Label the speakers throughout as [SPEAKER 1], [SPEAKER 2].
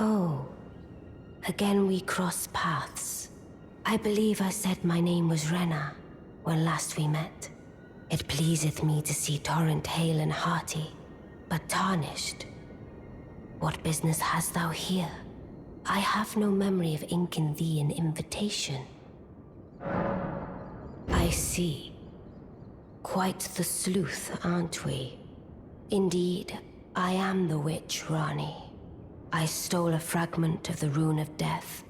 [SPEAKER 1] Oh, again we cross paths. I believe I said my name was Renna when last we met. It pleaseth me to see Torrent hale and hearty, but tarnished. What business hast thou here? I have no memory of inking thee an invitation. I see. Quite the sleuth, aren't we? Indeed, I am the witch, Ranni. I stole a fragment of the Rune of Death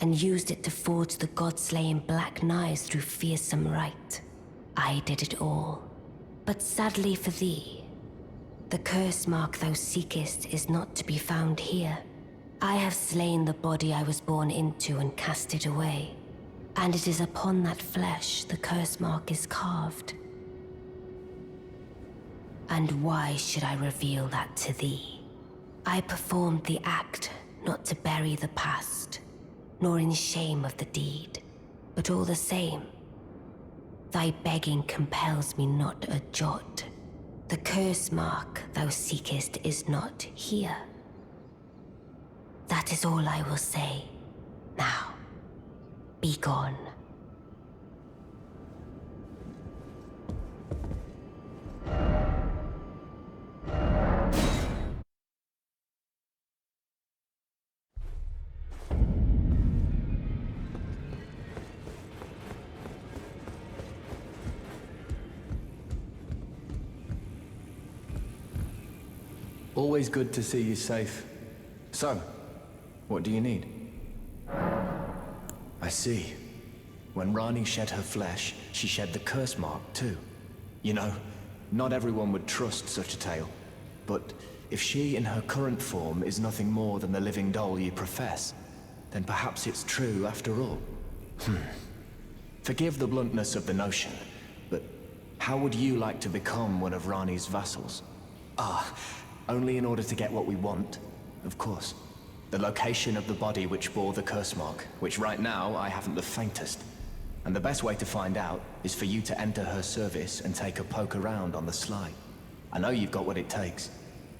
[SPEAKER 1] and used it to forge the god-slaying black knives through fearsome rite. I did it all. But sadly for thee, the curse mark thou seekest is not to be found here. I have slain the body I was born into and cast it away, and it is upon that flesh the curse mark is carved. And why should I reveal that to thee? I performed the act not to bury the past, nor in shame of the deed, but all the same, thy begging compels me not a jot. The curse mark thou seekest is not here. That is all I will say. Now, be gone.
[SPEAKER 2] Always good to see you safe. So, what do you need? I see. When Ranni shed her flesh, she shed the curse mark too. You know, not everyone would trust such a tale. But if she in her current form is nothing more than the living doll you profess, then perhaps it's true after all. Forgive the bluntness of the notion, but how would you like to become one of Ranni's vassals? Only in order to get what we want, of course. The location of the body which bore the curse mark, which right now I haven't the faintest. And the best way to find out is for you to enter her service and take a poke around on the sly. I know you've got what it takes.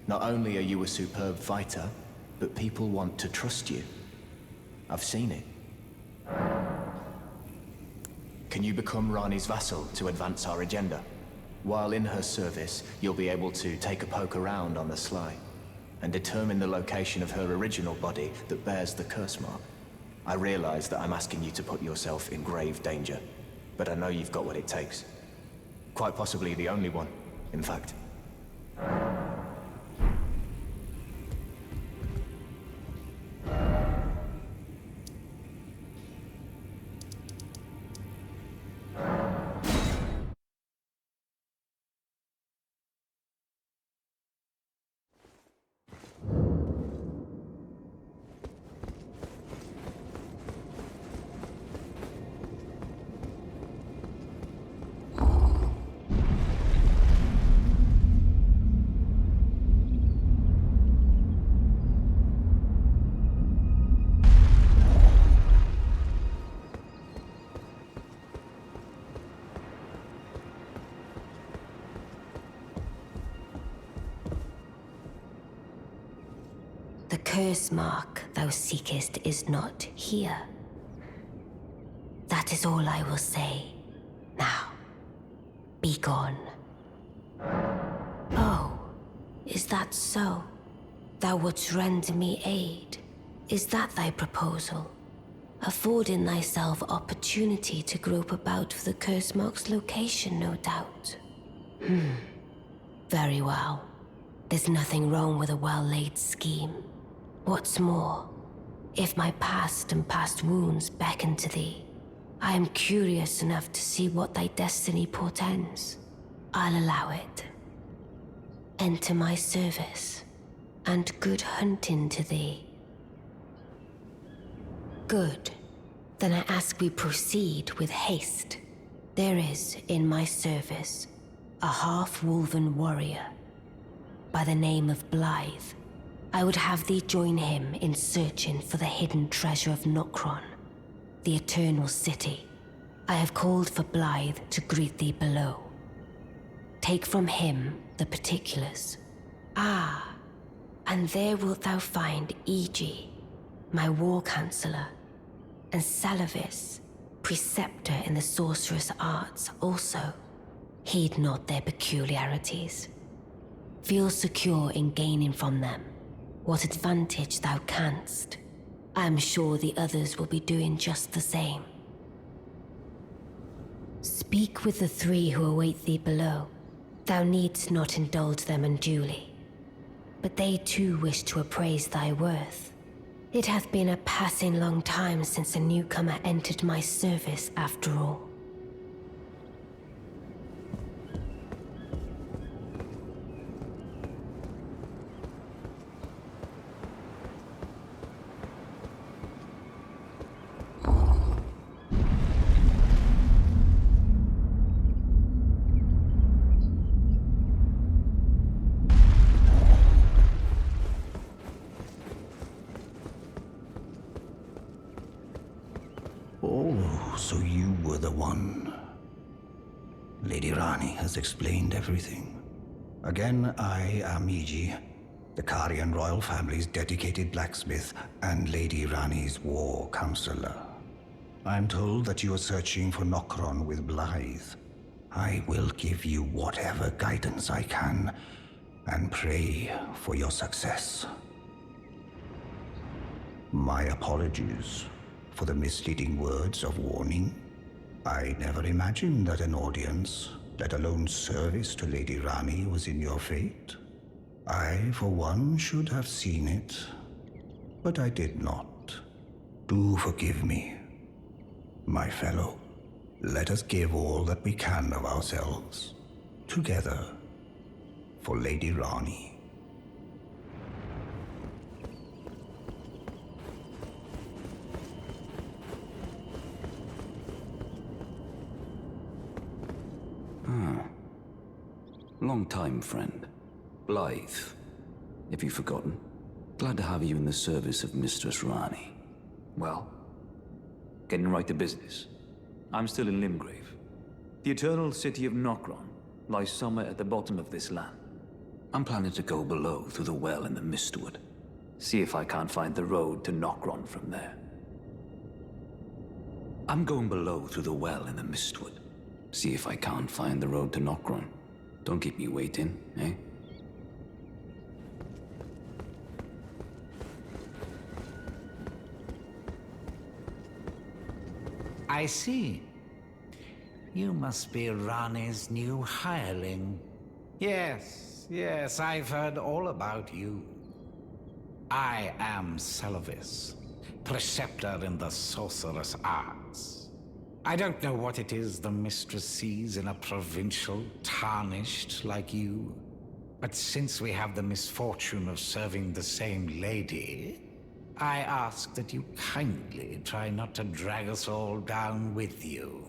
[SPEAKER 2] Not only are you a superb fighter, but people want to trust you. I've seen it. Can you become Ranni's vassal to advance our agenda? While in her service, you'll be able to take a poke around on the sly and determine the location of her original body that bears the curse mark. I realize that I'm asking you to put yourself in grave danger, but I know you've got what it takes. Quite possibly the only one, in fact.
[SPEAKER 1] The curse mark thou seekest is not here. That is all I will say. Now, be gone. Oh, is that so? Thou wouldst render me aid. Is that thy proposal? Affording thyself opportunity to grope about for the curse mark's location, no doubt. Very well. There's nothing wrong with a well-laid scheme. What's more, if my past and past wounds beckon to thee, I am curious enough to see what thy destiny portends. I'll allow it. Enter my service, and good hunting to thee. Good. Then I ask we proceed with haste. There is, in my service, a half-wolven warrior by the name of Blythe. I would have thee join him in searching for the hidden treasure of Nokron, the Eternal City. I have called for Blythe to greet thee below. Take from him the particulars. Ah, And there wilt thou find Iji, my war counselor, and Seluvis, preceptor in the sorcerous arts also. Heed not their peculiarities. Feel secure in gaining from them what advantage thou canst. I am sure the others will be doing just the same. Speak with the three who await thee below. Thou needst not indulge them unduly, but they too wish to appraise thy worth. It hath been a passing long time since a newcomer entered my service, after all.
[SPEAKER 3] Oh, so you were the one. Lady Ranni has explained everything. Again, I am Iji, the Karian royal family's dedicated blacksmith and Lady Ranni's war counselor. I'm told that you are searching for Nokron with Blythe. I will give you whatever guidance I can, and pray for your success. My apologies for the misleading words of warning. I never imagined that an audience, let alone service to Lady Ranni, was in your fate. I, for one, should have seen it, but I did not. Do forgive me. My fellow, let us give all that we can of ourselves, together, for Lady Ranni.
[SPEAKER 4] Long time, friend. Blythe. Have you forgotten? Glad to have you in the service of Mistress Ranni. Well, getting right to business. I'm still in Limgrave. The eternal city of Nokron lies somewhere at the bottom of this land. I'm planning to go below through the well in the Mistwood. See if I can't find the road to Nokron from there. I'm going below through the well in the Mistwood. See if I can't find the road to Nokron. Don't keep me waiting, eh?
[SPEAKER 5] I see. You must be Ranni's new hireling. Yes, I've heard all about you. I am Seluvis, preceptor in the sorcerous arts. I don't know what it is the mistress sees in a provincial tarnished like you, but since we have the misfortune of serving the same lady, I ask that you kindly try not to drag us all down with you.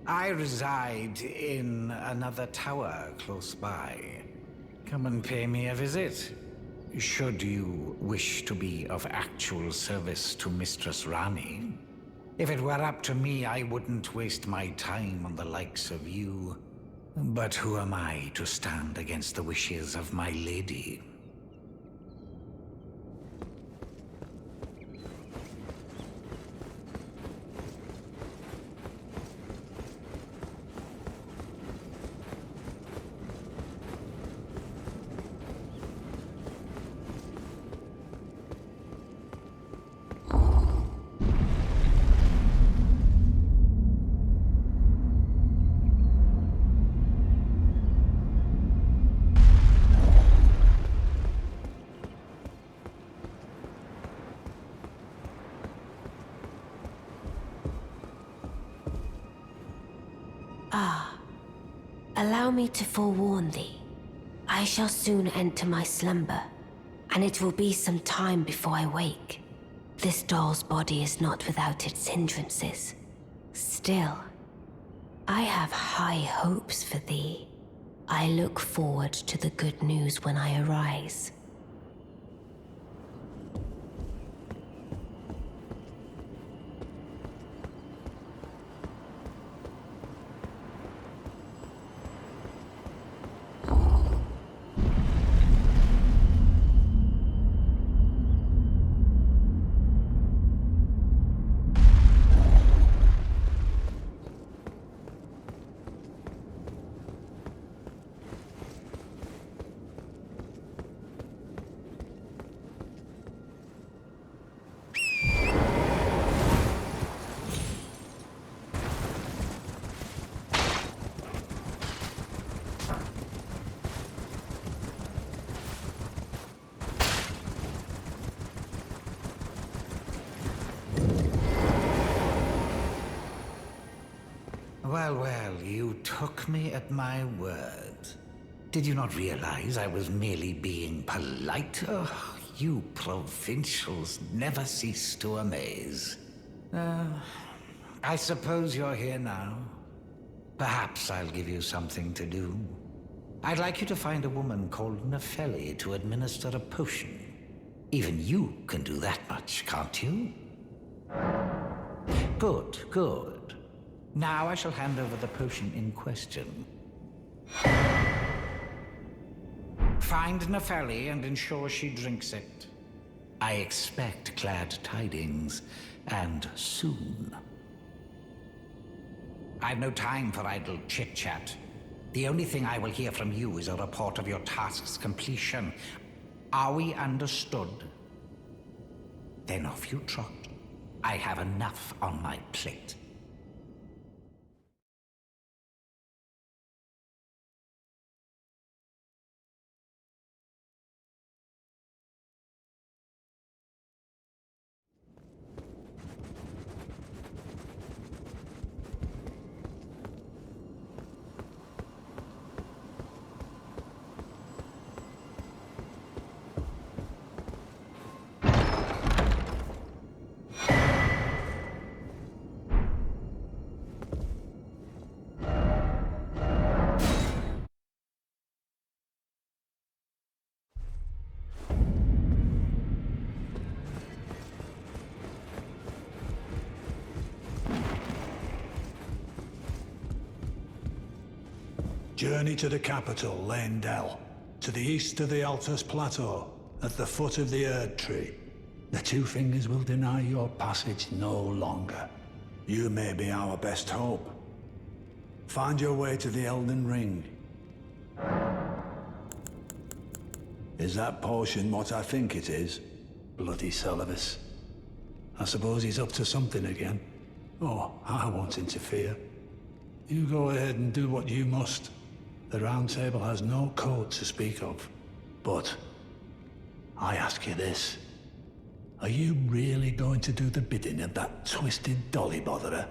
[SPEAKER 5] I reside in another tower close by. Come and pay me a visit, should you wish to be of actual service to Mistress Ranni. If it were up to me, I wouldn't waste my time on the likes of you. But who am I to stand against the wishes of my lady?
[SPEAKER 1] Allow me to forewarn thee. I shall soon enter my slumber, and it will be some time before I wake. This doll's body is not without its hindrances. Still, I have high hopes for thee. I look forward to the good news when I arise.
[SPEAKER 5] Well, you took me at my word. Did you not realize I was merely being polite? Oh, you provincials never cease to amaze. I suppose you're here now. Perhaps I'll give you something to do. I'd like you to find a woman called Nefeli to administer a potion. Even you can do that much, can't you? Good. Now I shall hand over the potion in question. Find Nefeli and ensure she drinks it. I expect glad tidings, and soon. I've no time for idle chit-chat. The only thing I will hear from you is a report of your task's completion. Are we understood? Then off you trot. I have enough on my plate.
[SPEAKER 6] Journey to the capital, Leyndell. To the east of the Altus Plateau, at the foot of the Erd Tree. The Two Fingers will deny your passage no longer. You may be our best hope. Find your way to the Elden Ring. Is that potion what I think it is? Bloody Seluvis. I suppose he's up to something again. Oh, I won't interfere. You go ahead and do what you must. The Round Table has no code to speak of. But I ask you this. Are you really going to do the bidding of that twisted dolly botherer?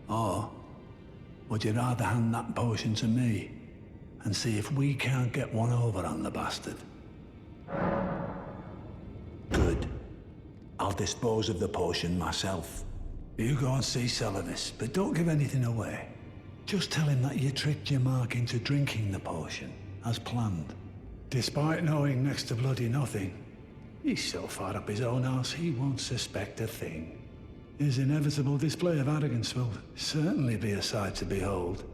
[SPEAKER 6] Or would you rather hand that potion to me and see if we can't get one over on the bastard? Good. I'll dispose of the potion myself. You go and see Seluvis, but don't give anything away. Just tell him that you tricked your mark into drinking the potion, as planned. Despite knowing next to bloody nothing, he's so far up his own arse he won't suspect a thing. His inevitable display of arrogance will certainly be a sight to behold.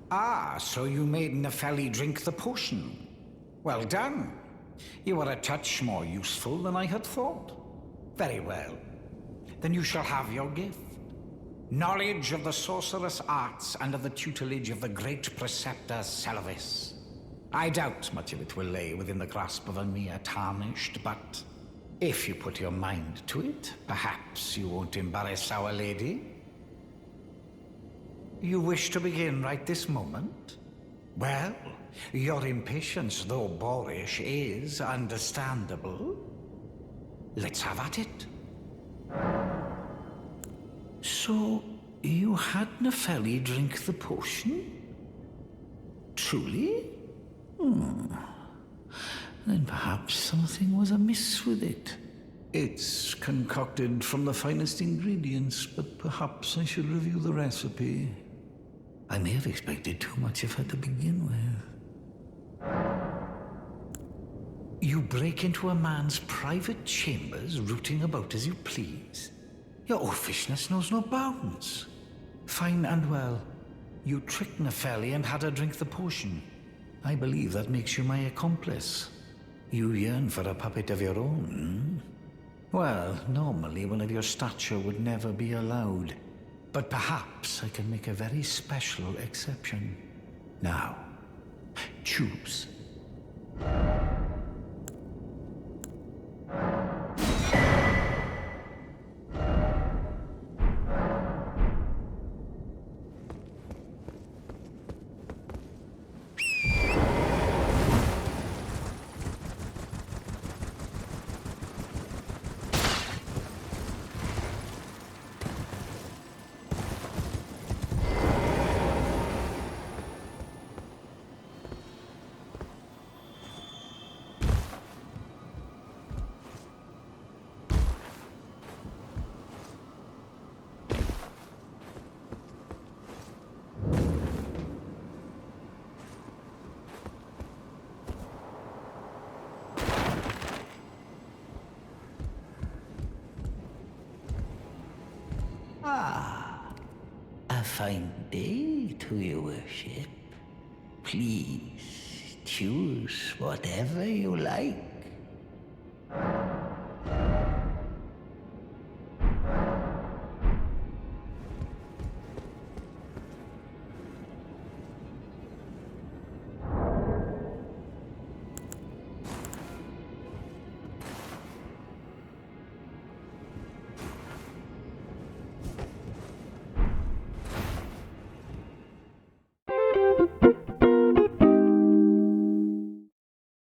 [SPEAKER 5] Ah, so you made Nefeli drink the potion. Well done. You are a touch more useful than I had thought. Very well. Then you shall have your gift. Knowledge of the sorcerous arts under the tutelage of the great preceptor Seluvis. I doubt much of it will lay within the grasp of a mere tarnished, but If you put your mind to it, perhaps you won't embarrass our lady. You wish to begin right this moment? Well, your impatience, though boorish, is understandable. Let's have at it. So, you had Nepheli drink the potion? Truly? Then perhaps something was amiss with it. It's concocted from the finest ingredients, but perhaps I should review the recipe. I may have expected too much of her to begin with. You break into a man's private chambers, rooting about as you please. Your oafishness knows no bounds. Fine and well. You tricked Nepheli and had her drink the potion. I believe that makes you my accomplice. You yearn for a puppet of your own, Well, normally one of your stature would never be allowed. But perhaps I can make a very special exception. Now, choose. A fine day to your worship. Please choose whatever you like.